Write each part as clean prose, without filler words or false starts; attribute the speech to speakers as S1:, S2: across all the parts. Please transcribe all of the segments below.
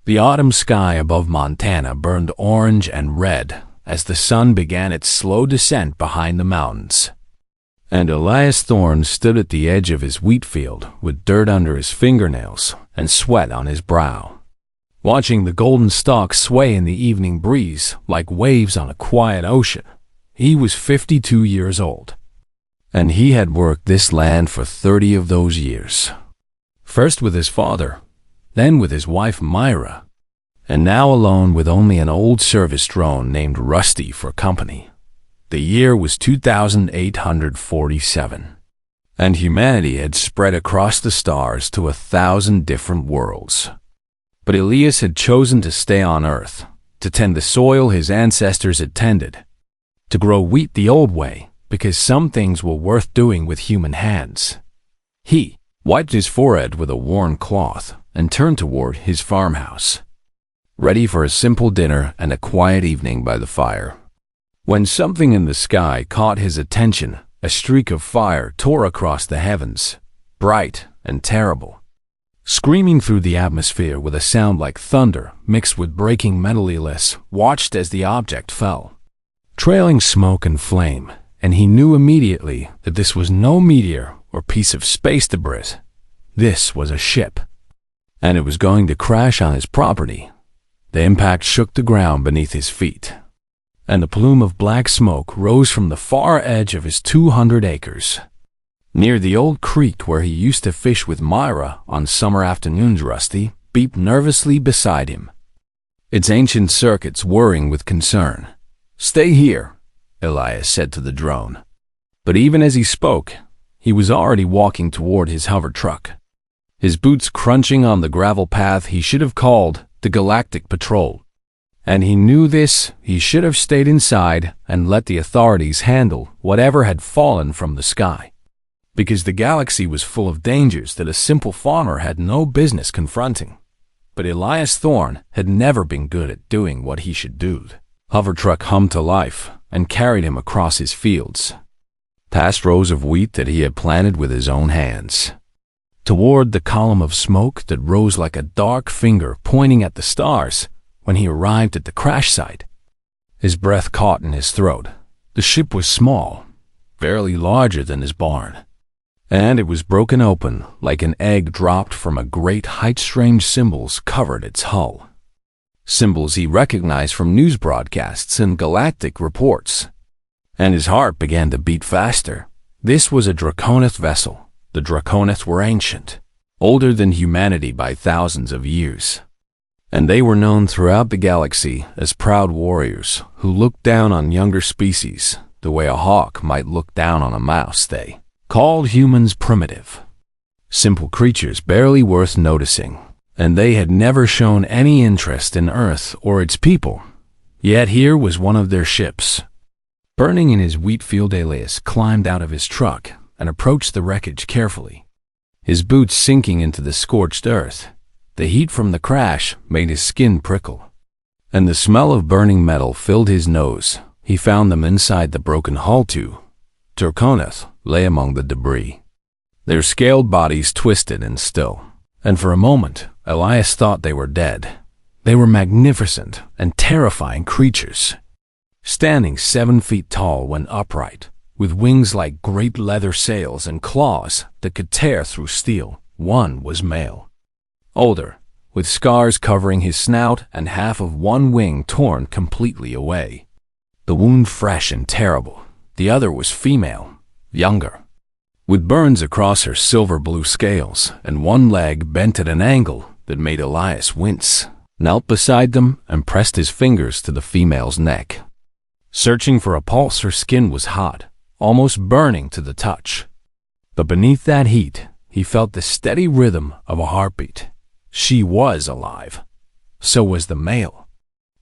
S1: The autumn sky above Montana burned orange and red as the sun began its slow descent behind the mountains. And Elias Thorne stood at the edge of his wheat field with dirt under his fingernails and sweat on his brow, watching the golden stalks sway in the evening breeze like waves on a quiet ocean. He was 52 years old, and he had worked this land for 30 of those years. First with his father, then with his wife Myra, and now alone with only an old service drone named Rusty for company. The year was 2847, and humanity had spread across the stars to 1,000 different worlds. But Elias had chosen to stay on Earth, to tend the soil his ancestors had tended, to grow wheat the old way, because some things were worth doing with human hands. He wiped his forehead with a worn cloth and turned toward his farmhouse, ready for a simple dinner and a quiet evening by the fire, when something in the sky caught his attention. A streak of fire tore across the heavens, bright and terrible, screaming through the atmosphere with a sound like thunder mixed with breaking metal. Elias watched as the object fell, trailing smoke and flame, and he knew immediately that this was no meteor or piece of space debris. This was a ship, and it was going to crash on his property. The impact shook the ground beneath his feet, and a plume of black smoke rose from the far edge of his 200 acres. Near the old creek where he used to fish with Myra on summer afternoons, Rusty beeped nervously beside him, its ancient circuits whirring with concern. "Stay here," Elias said to the drone. But even as he spoke, he was already walking toward his hover truck, his boots crunching on the gravel path he should have called the Galactic Patrol. And he knew this. He should have stayed inside and let the authorities handle whatever had fallen from the sky, because the galaxy was full of dangers that a simple farmer had no business confronting. But Elias Thorne had never been good at doing what he should do. The hover truck hummed to life and carried him across his fields, past rows of wheat that he had planted with his own hands, toward the column of smoke that rose like a dark finger pointing at the stars. When he arrived at the crash site, his breath caught in his throat. The ship was small, barely larger than his barn, and it was broken open like an egg dropped from a great height. Strange symbols covered its hull, symbols he recognized from news broadcasts and galactic reports, and his heart began to beat faster. This was a Draconith vessel. The Draconith were ancient, older than humanity by thousands of years, and they were known throughout the galaxy as proud warriors who looked down on younger species the way a hawk might look down on a mouse. They called humans primitive, simple creatures barely worth noticing, and they had never shown any interest in Earth or its people. Yet here was one of their ships, burning in his wheat field. Elias climbed out of his truck and approached the wreckage carefully, his boots sinking into the scorched earth. The heat from the crash made his skin prickle, and the smell of burning metal filled his nose. He found them inside the broken hull. Two Draconith lay among the debris, their scaled bodies twisted and still, and for a moment Elias thought they were dead. They were magnificent and terrifying creatures, standing 7 feet tall when upright, with wings like great leather sails and claws that could tear through steel. One was male, older, with scars covering his snout and half of one wing torn completely away, the wound fresh and terrible. The other was female, younger, with burns across her silver-blue scales and one leg bent at an angle that made Elias wince. Knelt beside them and pressed his fingers to the female's neck, searching for a pulse. Her skin was hot, almost burning to the touch, but beneath that heat, he felt the steady rhythm of a heartbeat. She was alive. So was the male.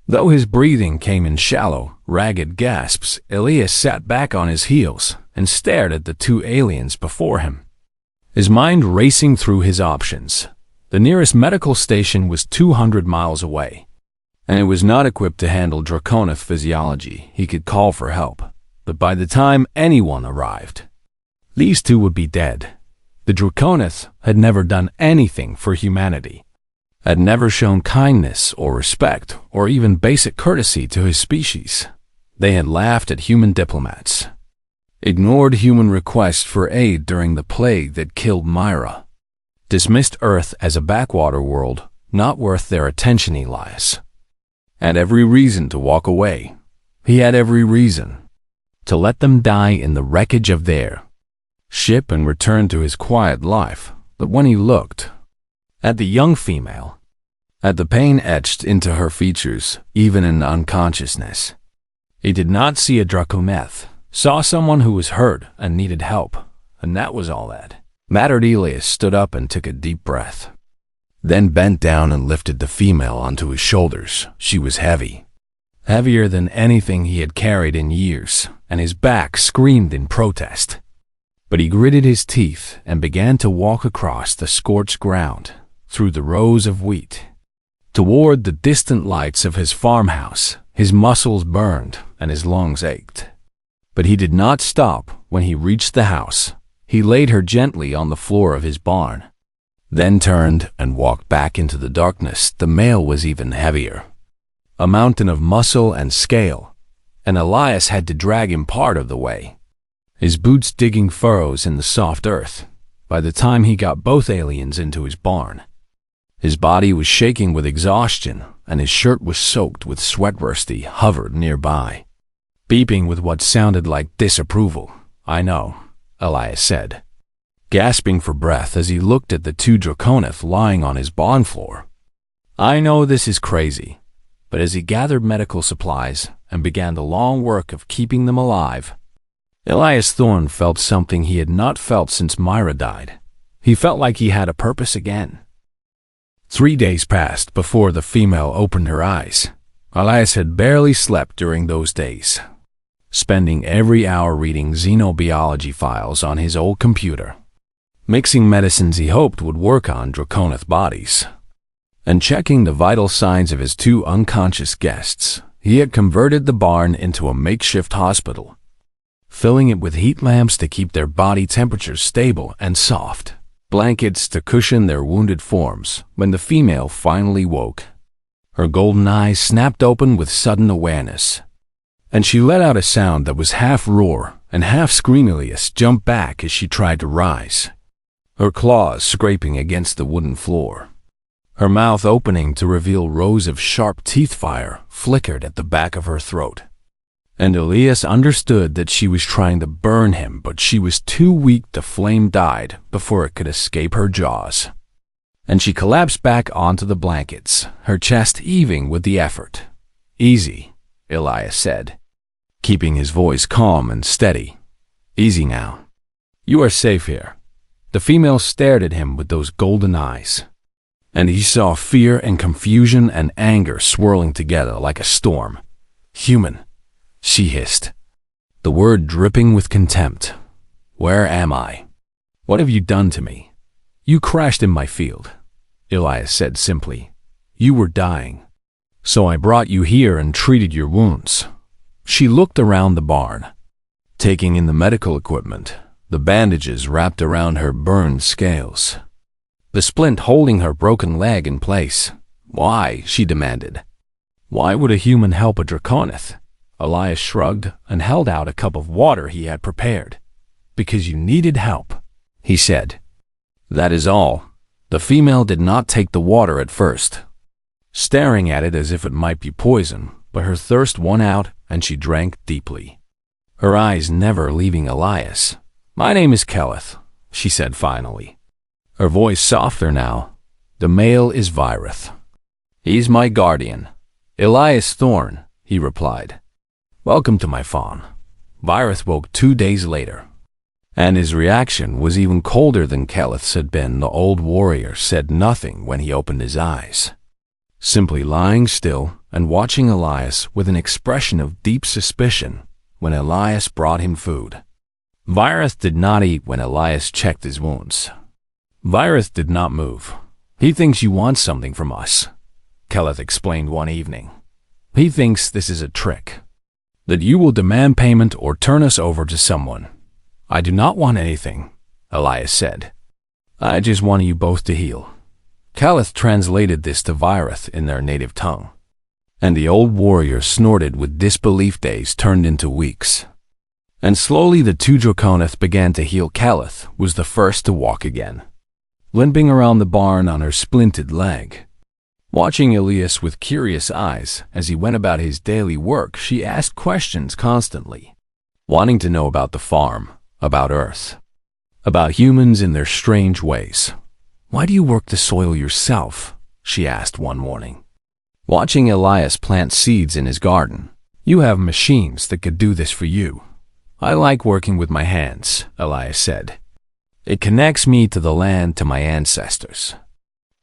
S1: Though his breathing came in shallow, ragged gasps, Elias sat back on his heels and stared at the two aliens before him, his mind racing through his options. The nearest medical station was 200 miles away, and it was not equipped to handle Draconith physiology. He could call for help, but by the time anyone arrived, these two would be dead. The Draconith had never done anything for humanity, had never shown kindness or respect or even basic courtesy to his species. They had laughed at human diplomats, ignored human requests for aid during the plague that killed Myra, dismissed Earth as a backwater world not worth their attention. Elias had every reason to walk away. He had every reason to let them die in the wreckage of their ship and return to his quiet life. But when he looked at the young female, at the pain etched into her features, even in unconsciousness, he did not see a Draconeth, saw someone who was hurt and needed help, and that was all that mattered. Elias stood up and took a deep breath, then bent down and lifted the female onto his shoulders. She was heavy, heavier than anything he had carried in years, and his back screamed in protest. But he gritted his teeth and began to walk across the scorched ground, through the rows of wheat, toward the distant lights of his farmhouse. His muscles burned and his lungs ached. But he did not stop when he reached the house. He laid her gently on the floor of his barn, then turned and walked back into the darkness. The male was even heavier, a mountain of muscle and scale, and Elias had to drag him part of the way, his boots digging furrows in the soft earth. By the time he got both aliens into his barn, his body was shaking with exhaustion, and his shirt was soaked with sweat. Rusty hovered nearby, beeping with what sounded like disapproval. "I know," Elias said, gasping for breath as he looked at the two Draconeth lying on his barn floor. "I know this is crazy." But as he gathered medical supplies and began the long work of keeping them alive, Elias Thorne felt something he had not felt since Myra died. He felt like he had a purpose again. 3 days passed before the female opened her eyes. Elias had barely slept during those days, spending every hour reading xenobiology files on his old computer, mixing medicines he hoped would work on Draconeth bodies, and checking the vital signs of his two unconscious guests. He had converted the barn into a makeshift hospital, filling it with heat lamps to keep their body temperatures stable and soft, blankets to cushion their wounded forms. When the female finally woke, her golden eyes snapped open with sudden awareness, and she let out a sound that was half roar and half scream. Elias jumped back as she tried to rise, her claws scraping against the wooden floor. Her mouth opening to reveal rows of sharp teeth. Fire flickered at the back of her throat, and Elias understood that she was trying to burn him, but she was too weak. The flame died before it could escape her jaws, and she collapsed back onto the blankets, her chest heaving with the effort. "Easy," Elias said, keeping his voice calm and steady. "Easy now. You are safe here." The female stared at him with those golden eyes, and he saw fear and confusion and anger swirling together like a storm. "Human," she hissed, the word dripping with contempt. "Where am I? What have you done to me?" "You crashed in my field," Elias said simply. "You were dying, so I brought you here and treated your wounds." She looked around the barn, taking in the medical equipment, the bandages wrapped around her burned scales, the splint holding her broken leg in place. "Why?" she demanded. "Why would a human help a Draconeth?" Elias shrugged and held out a cup of water he had prepared. "Because you needed help," he said. "That is all." The female did not take the water at first, staring at it as if it might be poison, but her thirst won out and she drank deeply, her eyes never leaving Elias. "My name is Keleth," she said finally, her voice softer now. "The male is Virith. He's my guardian." "Elias Thorne," he replied. "Welcome to my fawn." Virith woke 2 days later, and his reaction was even colder than Keleth's had been. The old warrior said nothing when he opened his eyes, simply lying still and watching Elias with an expression of deep suspicion. When Elias brought him food, Virith did not eat. When Elias checked his wounds, Virith did not move. "He thinks you want something from us," Keleth explained one evening. "He thinks this is a trick, that you will demand payment or turn us over to someone." "I do not want anything," Elias said. "I just want you both to heal." Caliph translated this to Virith in their native tongue, and the old warrior snorted with disbelief. Days turned into weeks, and slowly the two Draconith began to heal. Caliph was the first to walk again, limping around the barn on her splinted leg. Watching Elias with curious eyes as he went about his daily work, she asked questions constantly, wanting to know about the farm, about Earth, about humans in their strange ways. "Why do you work the soil yourself?" she asked one morning, watching Elias plant seeds in his garden. "You have machines that could do this for you." "I like working with my hands," Elias said. "It connects me to the land, to my ancestors,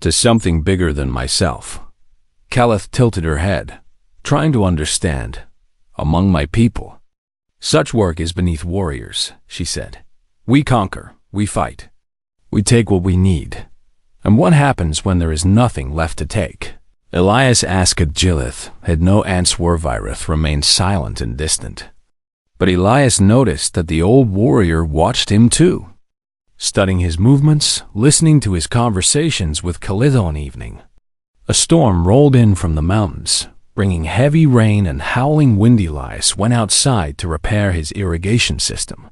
S1: to something bigger than myself." Caliph tilted her head, trying to understand. "Among my people, such work is beneath warriors," she said. "We conquer, we fight, we take what we need." "And what happens when there is nothing left to take?" Elias asked. Gilith had no answer. Virith remained silent and distant. But Elias noticed that the old warrior watched him too, studying his movements, listening to his conversations with Caliph one evening. A storm rolled in from the mountains, bringing heavy rain and howling wind. Elias went outside to repair his irrigation system,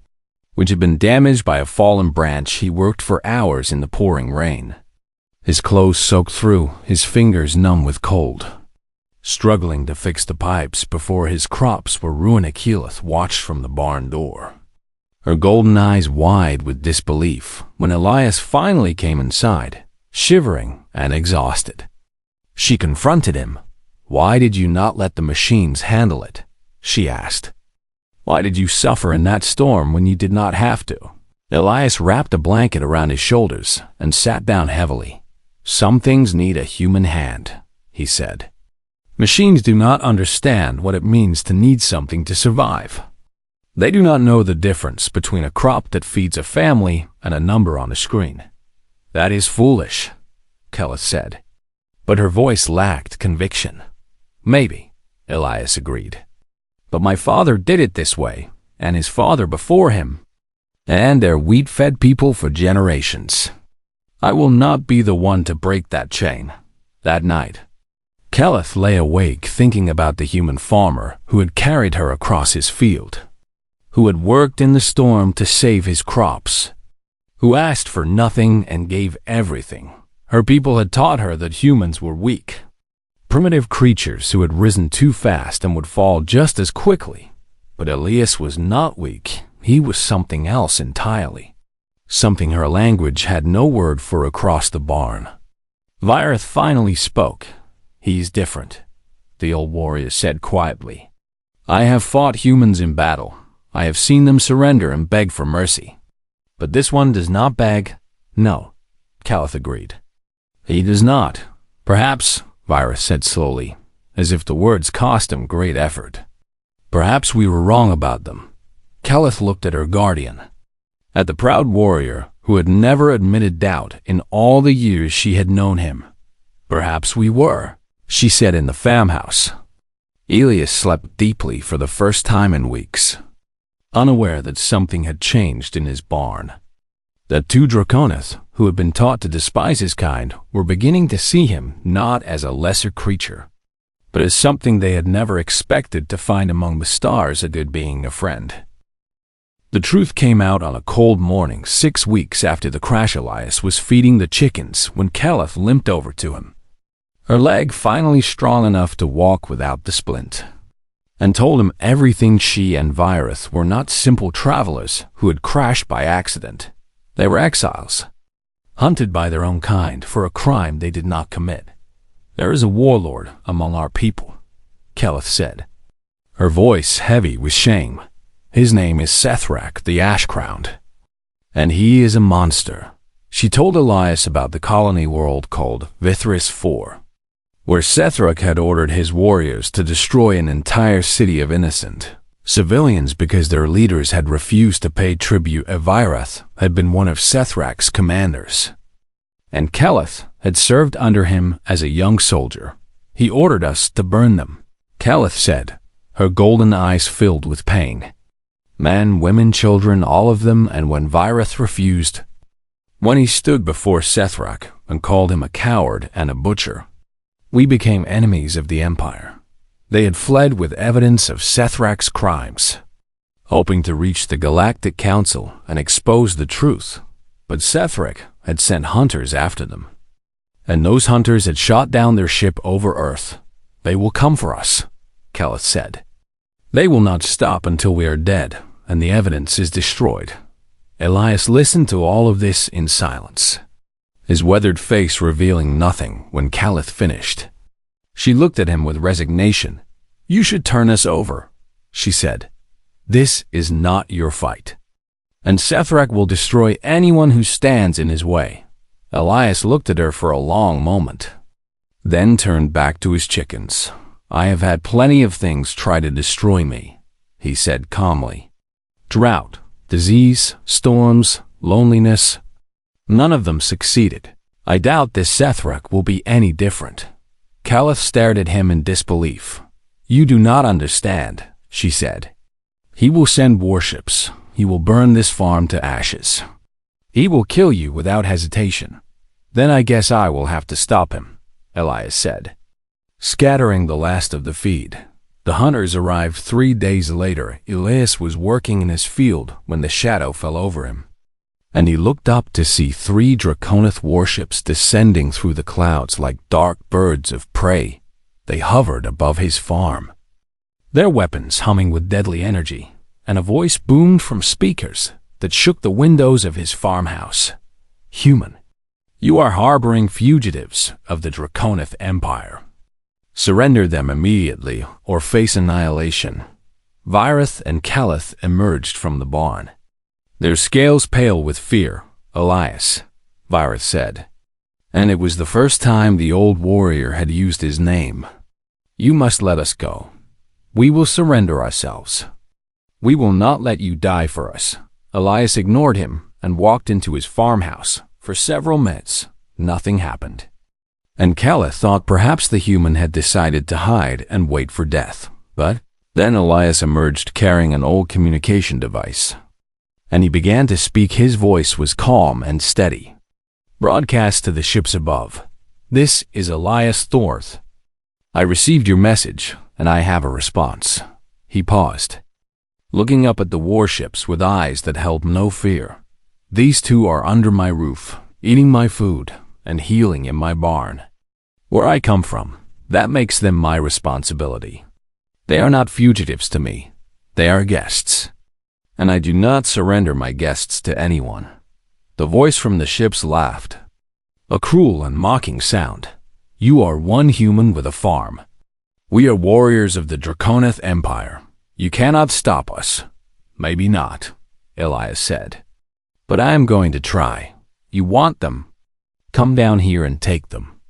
S1: which had been damaged by a fallen branch. He worked for hours in the pouring rain, his clothes soaked through, his fingers numb with cold, struggling to fix the pipes before his crops were ruined. Caliph watched from the barn door, her golden eyes wide with disbelief, when Elias finally came inside, shivering and exhausted. She confronted him. "Why did you not let the machines handle it?" she asked. "Why did you suffer in that storm when you did not have to?" Elias wrapped a blanket around his shoulders and sat down heavily. "Some things need a human hand," he said. "Machines do not understand what it means to need something to survive. They do not know the difference between a crop that feeds a family and a number on a screen." "That is foolish," Caliph said, but her voice lacked conviction. "Maybe," Elias agreed, "but my father did it this way, and his father before him, and their wheat-fed people for generations. I will not be the one to break that chain." That night, Caliph lay awake thinking about the human farmer who had carried her across his field, who had worked in the storm to save his crops, who asked for nothing and gave everything. Her people had taught her that humans were weak, primitive creatures who had risen too fast and would fall just as quickly. But Elias was not weak. He was something else entirely, something her language had no word for. Across the barn, Virith finally spoke. "He's different," the old warrior said quietly. "I have fought humans in battle. I have seen them surrender and beg for mercy. But this one does not beg." "No," Caliph agreed. "He does not. Perhaps," Virith said slowly, as if the words cost him great effort, "perhaps we were wrong about them." Caliph looked at her guardian, at the proud warrior who had never admitted doubt in all the years she had known him. "Perhaps we were," she said in the farmhouse. Elias slept deeply for the first time in weeks, unaware that something had changed in his barn. The two Draconith, who had been taught to despise his kind, were beginning to see him not as a lesser creature, but as something they had never expected to find among the stars. A good being, a friend. The truth came out on a cold morning 6 weeks after the crash. Elias was feeding the chickens when Caliph limped over to him, her leg finally strong enough to walk without the splint, and told him everything. She and Virith were not simple travelers who had crashed by accident. They were exiles, hunted by their own kind for a crime they did not commit. "There is a warlord among our people," Caliph said, her voice heavy with shame. "His name is Sethrak the Ash-Crowned, and he is a monster." She told Elias about the colony world called Vithris IV, where Sethrak had ordered his warriors to destroy an entire city of innocent civilians because their leaders had refused to pay tribute. Virith had been one of Sethrak's commanders, and Caliph had served under him as a young soldier. "He ordered us to burn them," Caliph said, her golden eyes filled with pain. "Men, women, children, all of them. And when Virith refused, when he stood before Sethrak, and called him a coward and a butcher. We became enemies of the Empire. They had fled with evidence of Sethrak's crimes, hoping to reach the Galactic Council and expose the truth. But Sethrak had sent hunters after them, and those hunters had shot down their ship over Earth. They will come for us, Keleth said. They will not stop until we are dead and the evidence is destroyed. Elias listened to all of this in silence, his weathered face revealing nothing when Keleth finished. She looked at him with resignation. "You should turn us over," she said. "This is not your fight. And Sethrak will destroy anyone who stands in his way." Elias looked at her for a long moment, then turned back to his chickens. "I have had plenty of things try to destroy me," he said calmly. "Drought, disease, storms, loneliness. None of them succeeded. I doubt this Sethrak will be any different." Keleth stared at him in disbelief. "You do not understand," she said. "He will send warships. He will burn this farm to ashes. He will kill you without hesitation. Then I guess I will have to stop him," Elias said. Scattering the last of the feed, the hunters arrived 3 days later. Elias was working in his field when the shadow fell over him, and he looked up to see 3 Draconith warships descending through the clouds like dark birds of prey. They hovered above his farm, their weapons humming with deadly energy, and a voice boomed from speakers that shook the windows of his farmhouse. "Human, you are harboring fugitives of the Draconith Empire. Surrender them immediately or face annihilation." Virith and Keleth emerged from the barn, their scales pale with fear. "Elias," Virith said, and it was the first time the old warrior had used his name. "You must let us go. We will surrender ourselves. We will not let you die for us." Elias ignored him and walked into his farmhouse. For several minutes, nothing happened, and Keleth thought perhaps the human had decided to hide and wait for death. But then Elias emerged carrying an old communication device, and he began to speak. His voice was calm and steady. "Broadcast to the ships above. This is Elias Thorth. I received your message, and I have a response." He paused, looking up at the warships with eyes that held no fear. "These 2 are under my roof, eating my food and healing in my barn. Where I come from, that makes them my responsibility. They are not fugitives to me. They are guests, and I do not surrender my guests to anyone." The voice from the ships laughed, a cruel and mocking sound. "You are one human with a farm. We are warriors of the Draconith Empire. You cannot stop us." "Maybe not," Elias said, "but I am going to try. You want them? Come down here and take them.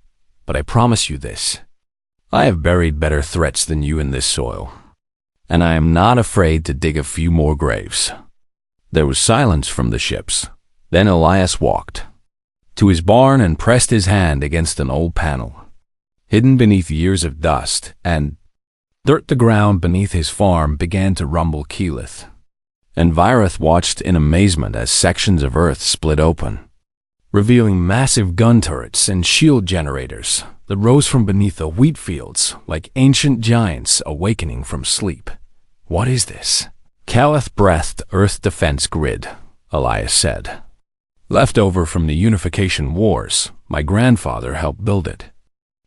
S1: But I promise you this. I have buried better threats than you in this soil, and I am not afraid to dig a few more graves." There was silence from the ships. Then Elias walked to his barn and pressed his hand against an old panel, hidden beneath years of dust and dirt. The ground beneath his farm began to rumble. Keleth and Virith watched in amazement as sections of earth split open, revealing massive gun turrets and shield generators that rose from beneath the wheat fields like ancient giants awakening from sleep. "What is this?" Keleth breathed. "Earth Defense Grid," Elias said. "Left over from the Unification Wars. My grandfather helped build it.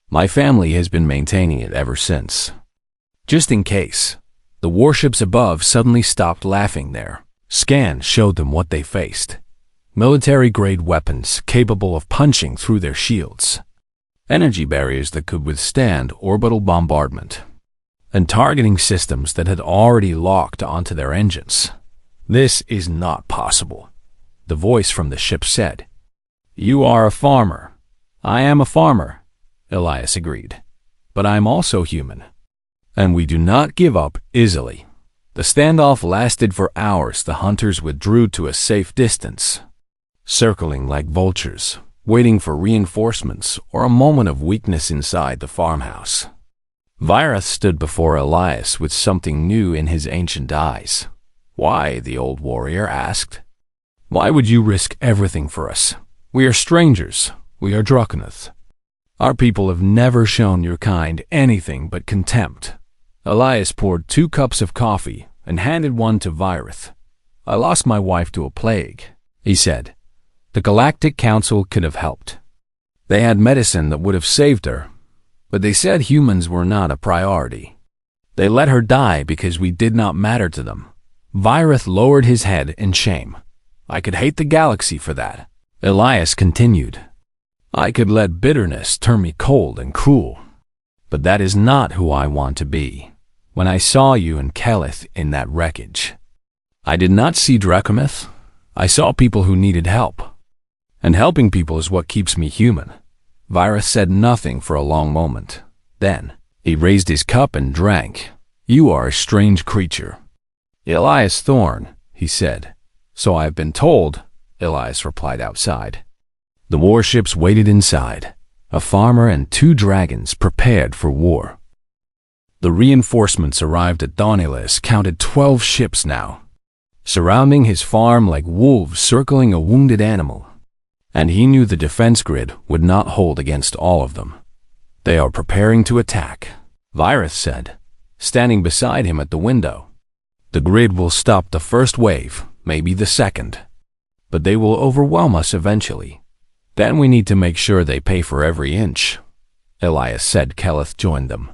S1: My family has been maintaining it ever since. Just in case." The warships above suddenly stopped laughing. Their scan showed them what they faced: military-grade weapons capable of punching through their shields, energy barriers that could withstand orbital bombardment, and targeting systems that had already locked onto their engines. "This is not possible," the voice from the ship said. "You are a farmer." "I am a farmer," Elias agreed, "but I am also human, and we do not give up easily." The standoff lasted for hours. The hunters withdrew to a safe distance, circling like vultures, waiting for reinforcements or a moment of weakness inside the farmhouse. Virith stood before Elias with something new in his ancient eyes. "Why?" the old warrior asked. "Why would you risk everything for us? We are strangers. We are Draconoth. Our people have never shown your kind anything but contempt. Elias poured 2 cups of coffee and handed one to Virith. I lost my wife to a plague, he said. The Galactic Council could have helped. They had medicine that would have saved her, but they said humans were not a priority. They let her die because we did not matter to them. Virith lowered his head in shame. I could hate the galaxy for that. Elias continued. I could let bitterness turn me cold and cruel. But that is not who I want to be. When I saw you and Kelith in that wreckage, I did not see Draconoth. I saw people who needed help. And helping people is what keeps me human. Virith said nothing for a long moment. Then, he raised his cup and drank. You are a strange creature. Elias Thorn, he said. So I have been told, Elias replied outside. The warships waited inside. A farmer and 2 dragons prepared for war. The reinforcements arrived at Daunilis counted 12 ships now, surrounding his farm like wolves circling a wounded animal. And he knew the defense grid would not hold against all of them. They are preparing to attack, Virith said, standing beside him at the window. The grid will stop the first wave, maybe the second. But they will overwhelm us eventually. Then we need to make sure they pay for every inch. Elias said. Kelith joined them.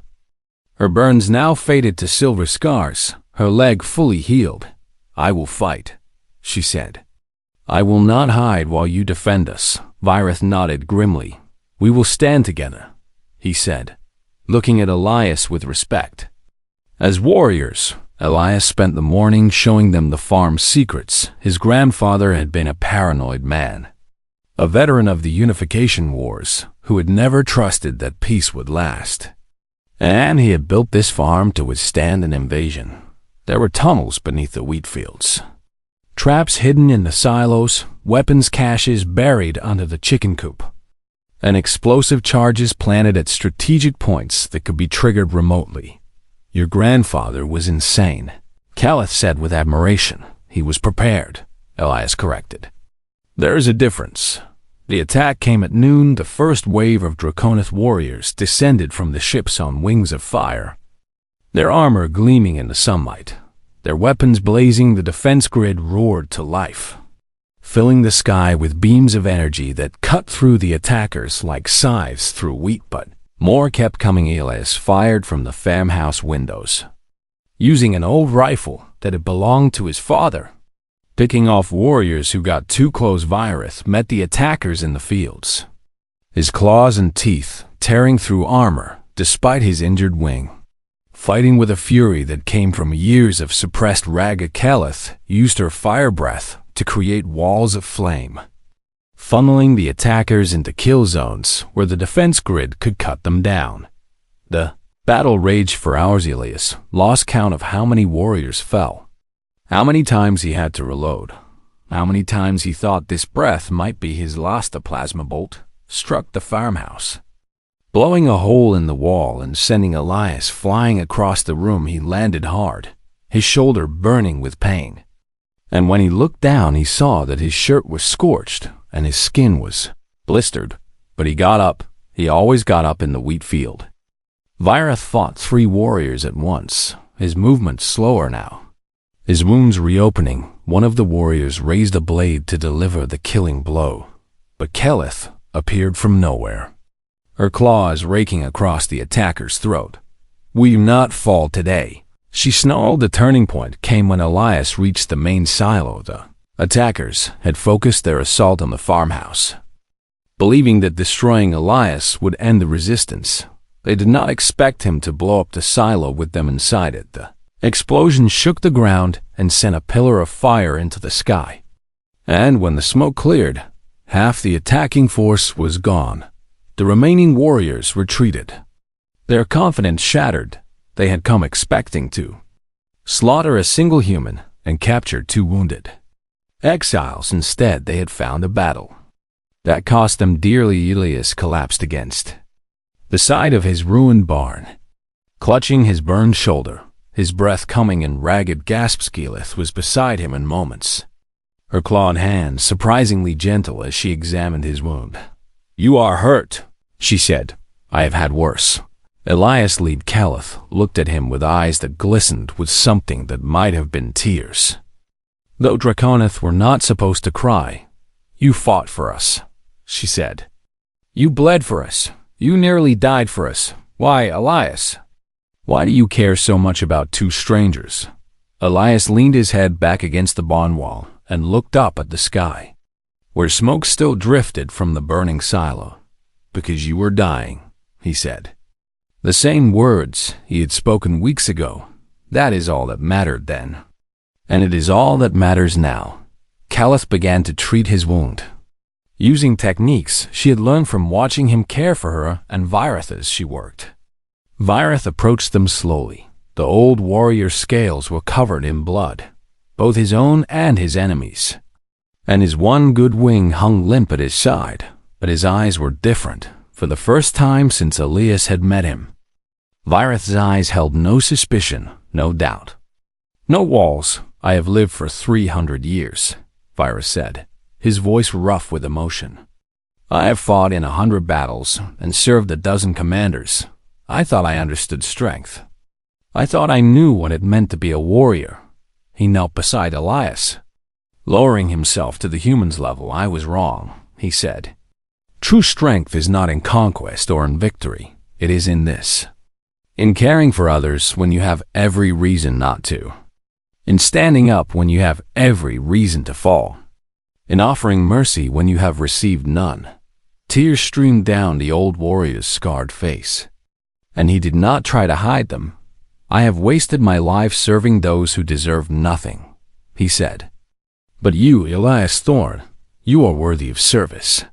S1: Her burns now faded to silver scars, her leg fully healed. I will fight, she said. I will not hide while you defend us. Virith nodded grimly. We will stand together, he said, looking at Elias with respect. As warriors, Elias spent the morning showing them the farm's secrets. His grandfather had been a paranoid man, a veteran of the Unification Wars, who had never trusted that peace would last. And he had built this farm to withstand an invasion. There were tunnels beneath the wheat fields, traps hidden in the silos, weapons caches buried under the chicken coop, and explosive charges planted at strategic points that could be triggered remotely. Your grandfather was insane, Kelith said with admiration. He was prepared, Elias corrected. There is a difference. The attack came at noon. The first wave of Draconoth warriors descended from the ships on wings of fire, their armor gleaming in the sunlight. Their weapons blazing, the defense grid roared to life, filling the sky with beams of energy that cut through the attackers like scythes through wheat. But more kept coming. Elias fired from the farmhouse windows, using an old rifle that had belonged to his father, picking off warriors who got too close. Virith met the attackers in the fields, his claws and teeth tearing through armor despite his injured wing. Fighting with a fury that came from years of suppressed rage, Kelith used her fire breath to create walls of flame, funneling the attackers into kill zones where the defense grid could cut them down. The battle raged for hours. Elias lost count of how many warriors fell, how many times he had to reload, how many times he thought this breath might be his last. A plasma bolt struck the farmhouse, blowing a hole in the wall and sending Elias flying across the room. He landed hard, his shoulder burning with pain. And when he looked down, he saw that his shirt was scorched and his skin was blistered. But he got up. He always got up in the wheat field. Virith fought 3 warriors at once, his movements slower now, his wounds reopening. One of the warriors raised a blade to deliver the killing blow, but Kelith appeared from nowhere, her claws raking across the attacker's throat. We will not fall today, she snarled. The turning point came when Elias reached the main silo. The attackers had focused their assault on the farmhouse, believing that destroying Elias would end the resistance. They did not expect him to blow up the silo with them inside it. The explosion shook the ground and sent a pillar of fire into the sky. And when the smoke cleared, half the attacking force was gone. The remaining warriors retreated, their confidence shattered. They had come expecting to slaughter a single human and capture 2 wounded exiles. Instead, they had found a battle that cost them dearly. Elias collapsed against the side of his ruined barn, clutching his burned shoulder, his breath coming in ragged gasps. Kelith was beside him in moments, her clawed hand surprisingly gentle as she examined his wound. "You are hurt," she said. "I have had worse." Elias Lead Caliph looked at him with eyes that glistened with something that might have been tears. "Though Draconith were not supposed to cry, you fought for us," she said. "You bled for us. You nearly died for us. Why, Elias? Why do you care so much about two strangers?" Elias leaned his head back against the barn wall and looked up at the sky, where smoke still drifted from the burning silo. "Because you were dying," he said. The same words he had spoken weeks ago. That is all that mattered then. And it is all that matters now. Caliph began to treat his wound, using techniques she had learned from watching him care for her and Virith as she worked. Virith approached them slowly. The old warrior's scales were covered in blood, both his own and his enemies. And his one good wing hung limp at his side, but his eyes were different, for the first time since Elias had met him. Virith's eyes held no suspicion, no doubt. "No walls. I have lived for 300 years, Virith said, his voice rough with emotion. "I have fought in 100 battles and served a dozen commanders. I thought I understood strength. I thought I knew what it meant to be a warrior." He knelt beside Elias. Lowering himself to the human's level, "I was wrong," he said. "True strength is not in conquest or in victory. It is in this. In caring for others when you have every reason not to. In standing up when you have every reason to fall. In offering mercy when you have received none." Tears streamed down the old warrior's scarred face, and he did not try to hide them. "I have wasted my life serving those who deserve nothing," he said. "But you, Elias Thorn, you are worthy of service.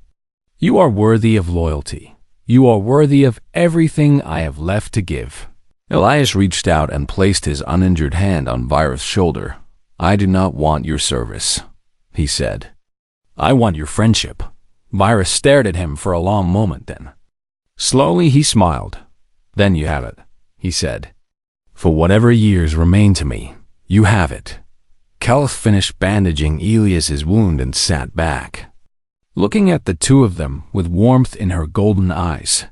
S1: You are worthy of loyalty. You are worthy of everything I have left to give." Elias reached out and placed his uninjured hand on Virith's shoulder. "I do not want your service," he said. "I want your friendship." Virith stared at him for a long moment then. Slowly he smiled. "Then you have it," he said. "For whatever years remain to me, you have it." Caliph finished bandaging Elias's wound and sat back, looking at the two of them with warmth in her golden eyes.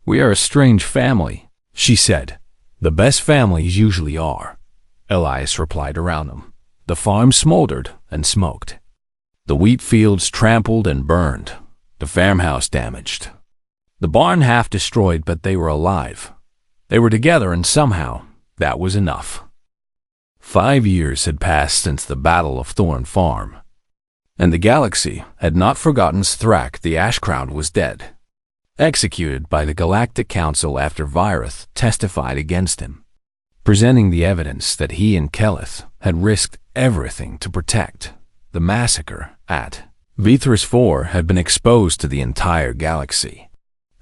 S1: "We are a strange family," she said. "The best families usually are," Elias replied around them. The farm smoldered and smoked. The wheat fields trampled and burned. The farmhouse damaged. The barn half destroyed, but they were alive. They were together, and somehow that was enough. 5 years had passed since the Battle of Thorn Farm, and the galaxy had not forgotten Thrak the Ashcrown was dead, executed by the Galactic Council after Virith testified against him, presenting the evidence that he and Kelith had risked everything to protect. The massacre at Vithras IV had been exposed to the entire galaxy,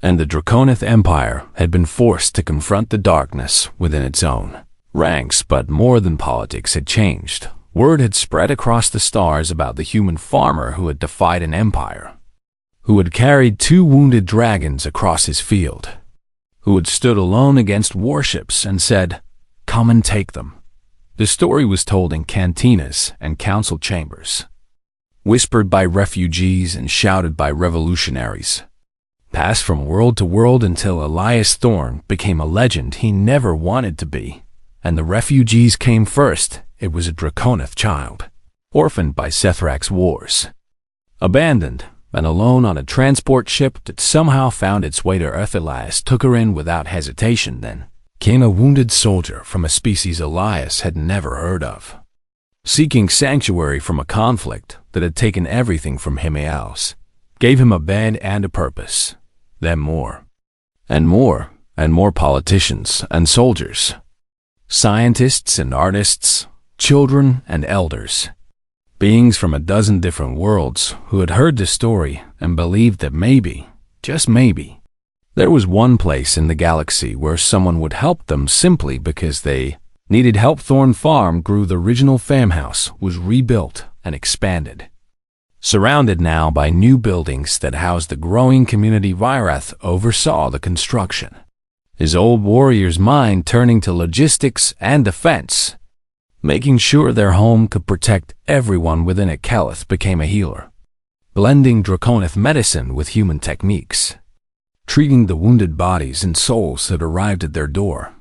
S1: and the Draconith Empire had been forced to confront the darkness within its own ranks. But more than politics had changed. Word had spread across the stars about the human farmer who had defied an empire, who had carried 2 wounded dragons across his field, who had stood alone against warships and said, "Come and take them." The story was told in cantinas and council chambers, whispered by refugees and shouted by revolutionaries, passed from world to world until Elias Thorn became a legend he never wanted to be. And the refugees came first. It was a Draconith child, orphaned by Sethrak's wars, abandoned and alone on a transport ship that somehow found its way to Earth. Elias took her in without hesitation. Then came a wounded soldier from a species Elias had never heard of, seeking sanctuary from a conflict that had taken everything from him else, gave him a bed and a purpose. Then more, and more, and more politicians and soldiers, scientists and artists, children and elders, beings from a dozen different worlds who had heard the story and believed that maybe, just maybe, there was one place in the galaxy where someone would help them simply because they needed help. Thorn Farm grew. The original farmhouse was rebuilt and expanded, surrounded now by new buildings that housed the growing community. Virith oversaw the construction, his old warrior's mind turning to logistics and defense, making sure their home could protect everyone within it. Caliph became a healer, blending Draconith medicine with human techniques, treating the wounded bodies and souls that arrived at their door.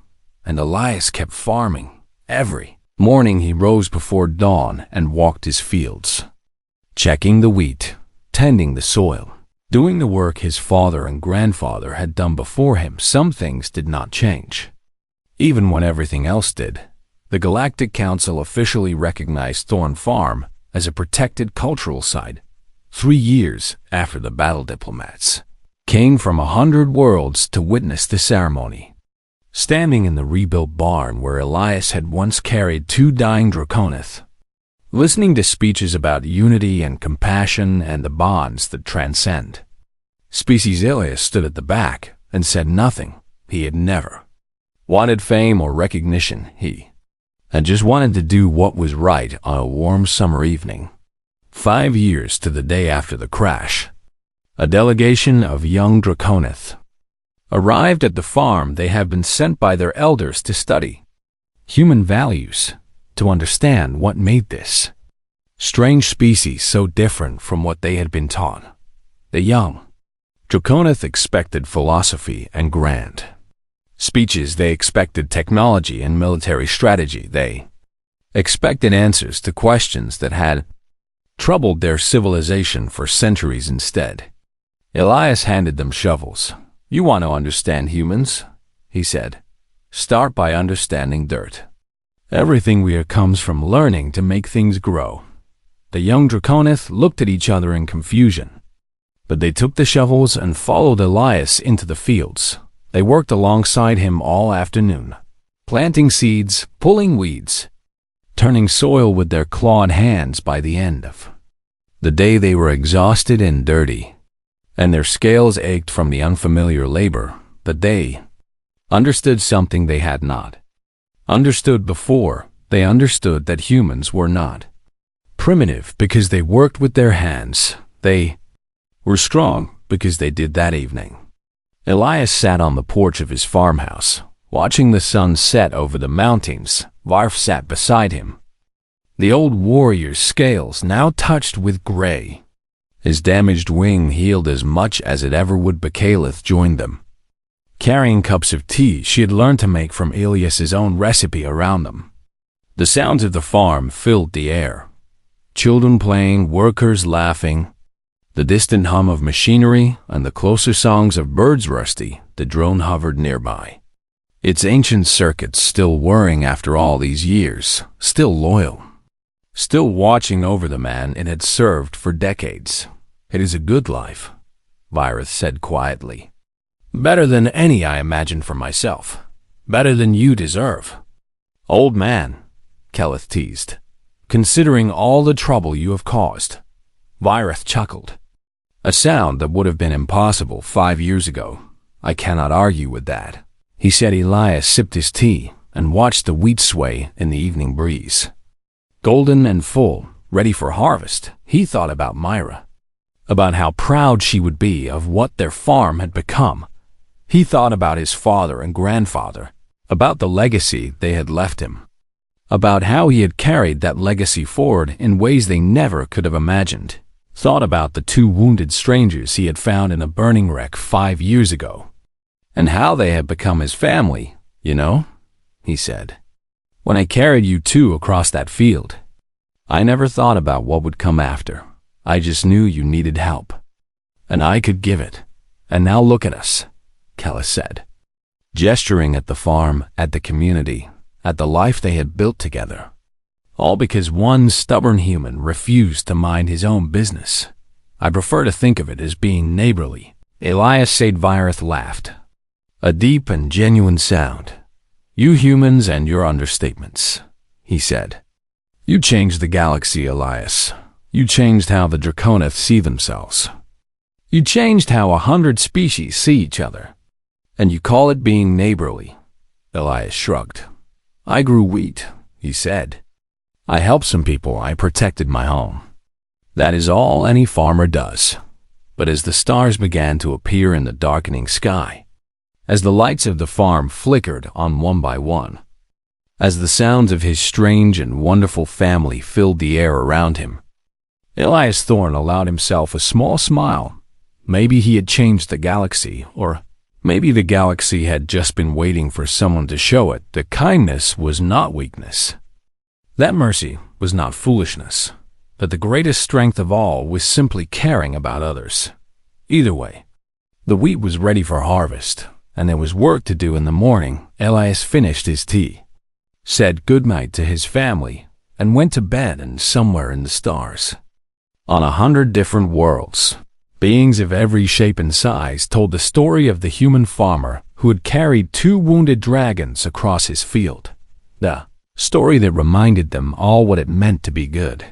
S1: And Elias kept farming. Every morning he rose before dawn and walked his fields, checking the wheat, tending the soil, doing the work his father and grandfather had done before him. Some things did not change. Even when everything else did, the Galactic Council officially recognized Thorn Farm as a protected cultural site 3 years after the battle diplomats came from 100 worlds to witness the ceremony. Standing in the rebuilt barn where Elias had once carried 2 dying Draconith, listening to speeches about unity and compassion and the bonds that transcend, Species Elias stood at the back and said nothing. He had never wanted fame or recognition. He had just wanted to do what was right on a warm summer evening. 5 years to the day after the crash, a delegation of young Draconith arrived at the farm. They had been sent by their elders to study human values, to understand what made this strange species so different from what they had been taught. The young Draconith expected philosophy and grand speeches. They expected technology and military strategy. They expected answers to questions that had troubled their civilization for centuries. Instead, Elias handed them shovels. "You want to understand humans," he said. "Start by understanding dirt. Everything we are comes from learning to make things grow." The young Draconith looked at each other in confusion, but they took the shovels and followed Elias into the fields. They worked alongside him all afternoon, planting seeds, pulling weeds, turning soil with their clawed hands. By the end of the day they were exhausted and dirty, and their scales ached from the unfamiliar labor. But they understood something they had not understood before. They understood that humans were not primitive because they worked with their hands. They were strong because they did that evening. Elias sat on the porch of his farmhouse, watching the sun set over the mountains. Varf sat beside him, the old warrior's scales now touched with gray. His damaged wing healed as much as it ever would. Bakalith joined them, carrying cups of tea she had learned to make from Elias's own recipe around them. The sounds of the farm filled the air. Children playing, workers laughing, the distant hum of machinery, and the closer songs of birds. Rusty, the drone, hovered nearby, its ancient circuits still whirring after all these years, still loyal, still watching over the man it had served for decades. "It is a good life," Virith said quietly. "Better than any I imagined for myself. Better than you deserve." "Old man," Kelith teased, "considering all the trouble you have caused." Virith chuckled, a sound that would have been impossible 5 years ago. "I cannot argue with that," he said. Elias sipped his tea and watched the wheat sway in the evening breeze. Golden and full, ready for harvest, he thought about Myra, about how proud she would be of what their farm had become. He thought about his father and grandfather, about the legacy they had left him, about how he had carried that legacy forward in ways they never could have imagined. Thought about the 2 wounded strangers he had found in a burning wreck 5 years ago, and how they had become his family. "You know," he said, "when I carried you 2 across that field, I never thought about what would come after. I just knew you needed help, and I could give it. And now look at us," Kellis said, gesturing at the farm, at the community, at the life they had built together. All because one stubborn human refused to mind his own business. "I prefer to think of it as being neighborly," Elias said. Virith laughed, a deep and genuine sound. "You humans and your understatements," he said. "You changed the galaxy, Elias. You changed how the Draconith see themselves. You changed how 100 species see each other. And you call it being neighborly." Elias shrugged. "I grew wheat," he said. "I helped some people. I protected my home. That is all any farmer does." But as the stars began to appear in the darkening sky, as the lights of the farm flickered on one by one, as the sounds of his strange and wonderful family filled the air around him, Elias Thorne allowed himself a small smile. Maybe he had changed the galaxy, or maybe the galaxy had just been waiting for someone to show it that kindness was not weakness, that mercy was not foolishness, that the greatest strength of all was simply caring about others. Either way, the wheat was ready for harvest, and there was work to do in the morning. Elias finished his tea, said goodnight to his family, and went to bed. And somewhere in the stars, on 100 different worlds, beings of every shape and size told the story of the human farmer who had carried 2 wounded dragons across his field. The story that reminded them all what it meant to be good.